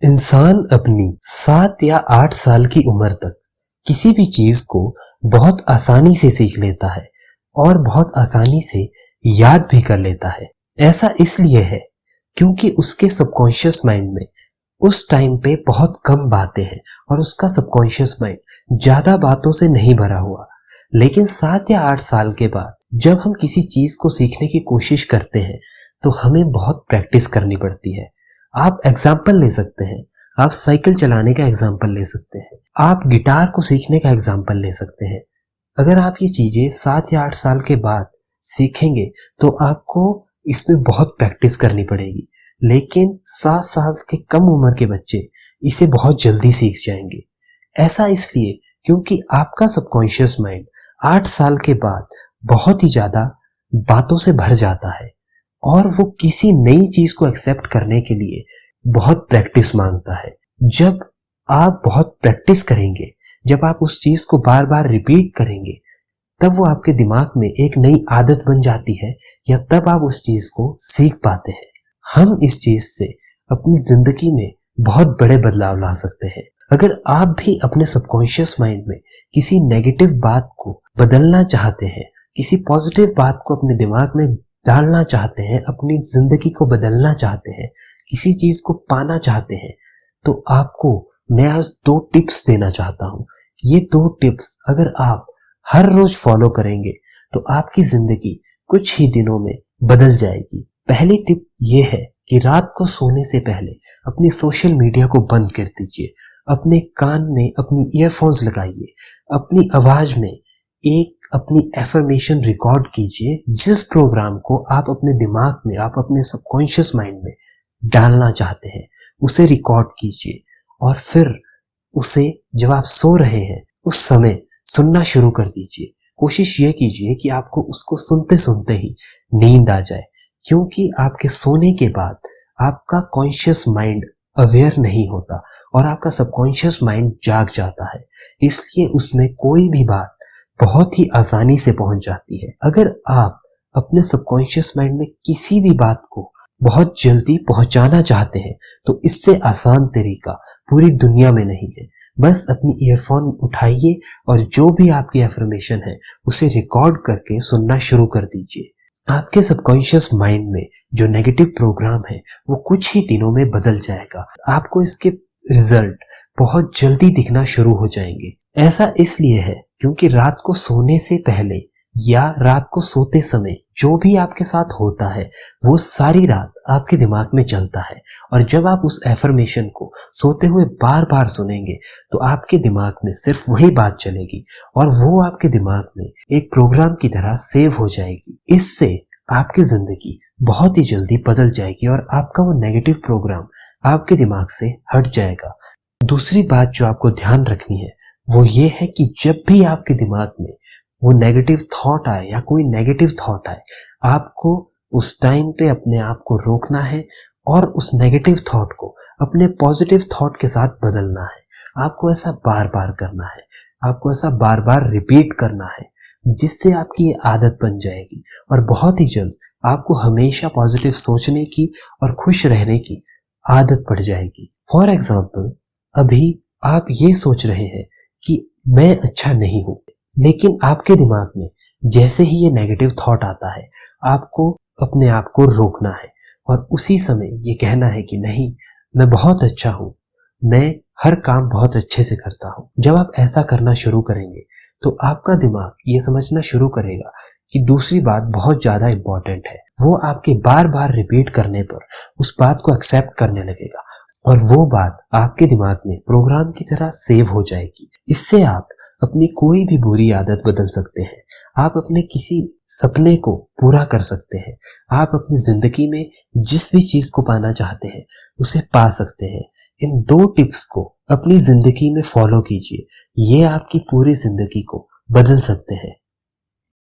इंसान अपनी 7 या 8 साल की उम्र तक किसी भी चीज को बहुत आसानी से सीख लेता है और बहुत आसानी से याद भी कर लेता है। ऐसा इसलिए है क्योंकि उसके सबकॉन्शियस माइंड में उस टाइम पे बहुत कम बातें हैं और उसका सबकॉन्शियस माइंड ज्यादा बातों से नहीं भरा हुआ। लेकिन 7 या 8 साल के बाद जब हम किसी चीज को सीखने की कोशिश करते हैं तो हमें बहुत प्रैक्टिस करनी पड़ती है। आप एग्जाम्पल ले सकते हैं, आप साइकिल चलाने का एग्जाम्पल ले सकते हैं, आप गिटार को सीखने का एग्जाम्पल ले सकते हैं। अगर आप ये चीजें 7 या 8 साल के बाद सीखेंगे तो आपको इसमें बहुत प्रैक्टिस करनी पड़ेगी। लेकिन 7 साल के कम उम्र के बच्चे इसे बहुत जल्दी सीख जाएंगे। ऐसा इसलिए क्योंकि आपका सबकॉन्शियस माइंड 8 साल के बाद बहुत ही ज्यादा बातों से भर जाता है और वो किसी नई चीज को एक्सेप्ट करने के लिए बहुत प्रैक्टिस मांगता है। जब आप बहुत प्रैक्टिस करेंगे, जब आप उस चीज को बार बार रिपीट करेंगे, तब वो आपके दिमाग में एक नई आदत बन जाती है या तब आप उस चीज को सीख पाते हैं। हम इस चीज से अपनी जिंदगी में बहुत बड़े बदलाव ला सकते हैं। अगर आप भी अपने सबकॉन्शियस माइंड में किसी नेगेटिव बात को बदलना चाहते हैं, किसी पॉजिटिव बात को अपने दिमाग में डालना चाहते हैं, अपनी जिंदगी को बदलना चाहते हैं, किसी चीज को पाना चाहते हैं, तो आपको मैं आज 2 टिप्स देना चाहता हूं। ये 2 टिप्स अगर आप हर रोज फॉलो करेंगे तो आपकी जिंदगी कुछ ही दिनों में बदल जाएगी। पहली टिप ये है कि रात को सोने से पहले अपनी सोशल मीडिया को बंद कर दीजिए। अपने कान में अपनी ईयरफोन्स लगाइए, अपनी आवाज में एक अपनी एफर्मेशन रिकॉर्ड कीजिए। जिस प्रोग्राम को आप अपने दिमाग में, आप अपने सबकॉन्शियस माइंड में डालना चाहते हैं, उसे रिकॉर्ड कीजिए और फिर उसे जब आप सो रहे हैं उस समय सुनना शुरू कर दीजिए। कोशिश ये कीजिए कि आपको उसको सुनते सुनते ही नींद आ जाए, क्योंकि आपके सोने के बाद आपका कॉन्शियस माइंड अवेयर नहीं होता और आपका सबकॉन्शियस माइंड जाग जाता है। इसलिए उसमें कोई भी बात बहुत ही आसानी से पहुंच जाती है। अगर आप अपने सबकॉन्शियस माइंड में किसी भी बात को बहुत जल्दी पहुंचाना चाहते हैं तो इससे आसान तरीका पूरी दुनिया में नहीं है। बस अपनी ईयरफोन उठाइए और जो भी आपकी एफर्मेशन है उसे रिकॉर्ड करके सुनना शुरू कर दीजिए। आपके सबकॉन्शियस माइंड में जो नेगेटिव प्रोग्राम है वो कुछ ही दिनों में बदल जाएगा। आपको इसके रिजल्ट बहुत जल्दी दिखना शुरू हो जाएंगे। ऐसा इसलिए है क्योंकि रात को सोने से पहले या रात को सोते समय जो भी आपके साथ होता है वो सारी रात आपके दिमाग में चलता है और जब आप उस एफर्मेशन को सोते हुए बार बार सुनेंगे तो आपके दिमाग में सिर्फ वही बात चलेगी और वो आपके दिमाग में एक प्रोग्राम की तरह सेव हो जाएगी। इससे आपकी जिंदगी बहुत ही जल्दी बदल जाएगी और आपका वो नेगेटिव प्रोग्राम आपके दिमाग से हट जाएगा। दूसरी बात जो आपको ध्यान रखनी है वो ये है कि जब भी आपके दिमाग में वो नेगेटिव थॉट आए या कोई नेगेटिव थॉट आए, आपको उस टाइम पे अपने आप को रोकना है और उस नेगेटिव थॉट को अपने पॉजिटिव थॉट के साथ बदलना है। आपको ऐसा बार बार करना है, आपको ऐसा बार बार रिपीट करना है, जिससे आपकी ये आदत बन जाएगी और बहुत ही जल्द आपको हमेशा पॉजिटिव सोचने की और खुश रहने की आदत पड़ जाएगी। फॉर एग्जाम्पल, अभी आप ये सोच रहे हैं कि मैं अच्छा नहीं हूं, लेकिन आपके दिमाग में जैसे ही ये नेगेटिव थॉट आता है आपको अपने आप को रोकना है और उसी समय ये कहना है कि नहीं, मैं बहुत अच्छा हूं, मैं हर काम बहुत अच्छे से करता हूं। जब आप ऐसा करना शुरू करेंगे तो आपका दिमाग ये समझना शुरू करेगा कि दूसरी बात बहुत ज्यादा इंपॉर्टेंट है। वो आपके बार बार रिपीट करने पर उस बात को एक्सेप्ट करने लगेगा और वो बात आपके दिमाग में प्रोग्राम की तरह सेव हो जाएगी। इससे आप अपनी कोई भी बुरी आदत बदल सकते हैं, आप अपने किसी सपने को पूरा कर सकते हैं, आप अपनी जिंदगी में जिस भी चीज को पाना चाहते हैं उसे पा सकते हैं। इन 2 टिप्स को अपनी जिंदगी में फॉलो कीजिए, ये आपकी पूरी जिंदगी को बदल सकते हैं।